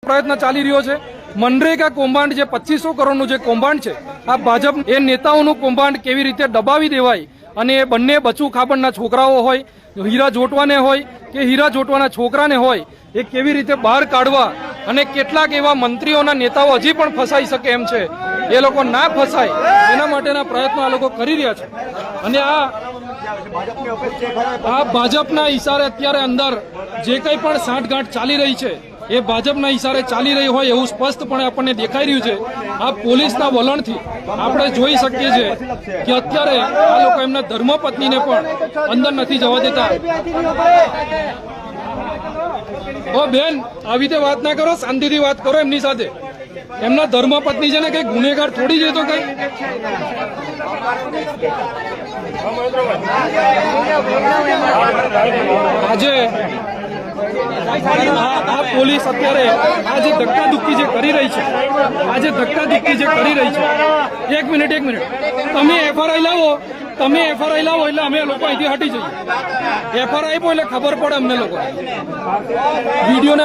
પ્રયત્ન ચાલી રહ્યો છે। મનરેગા કૌભાંડ જે 2500 કરોડનું જે કૌભાંડ છે, આ ભાજપ એ નેતાઓનું કૌભાંડ કેવી રીતે દબાવી દેવાય અને એ બંને બચુ ખાબડના છોકરાઓ હોય, હીરા જોટવાને હોય કે હીરા જોટવાના છોકરાને હોય, એ કેવી રીતે બહાર કાઢવા અને કેટલાક એવા મંત્રીઓના નેતાઓ હજી પણ ફસાઈ શકે એમ છે, એ લોકો ના ફસાય એના માટેના પ્રયત્નો આ લોકો કરી રહ્યા છે। અને આ ભાજપના ઈશારે અત્યારે અંદર જે કંઈ પણ સાંઠગાંઠ ચાલી રહી છે એ ભાજપના ઈશારે ચાલી રહી હોય એવું સ્પષ્ટપણે આપણને દેખાઈ રહ્યું છે। આ પોલીસના વલણથી આપણે જોઈ શકીએ છીએ કે અત્યારે આ લોકો એમના ધર્મપત્નીને પણ અંદર નથી જવા દેતા। ઓ બેન, આવી રીતે વાત ના કરો, શાંતિથી વાત કરો એમની સાથે। એમના ધર્મપત્ની છે ને કઈ ગુનેગાર થોડી છે, તો કઈ આજે આ પોલીસ અત્યારે આ જે ધક્કાધુક્કી જે કરી રહી છે, એક મિનિટ તમે એફઆરઆઈ લાવો, એટલે અમે લોકો અહીંથી હટી જઈએ। એફઆરઆઈ આપો એટલે ખબર પડે અમને લોકો વિડીયોને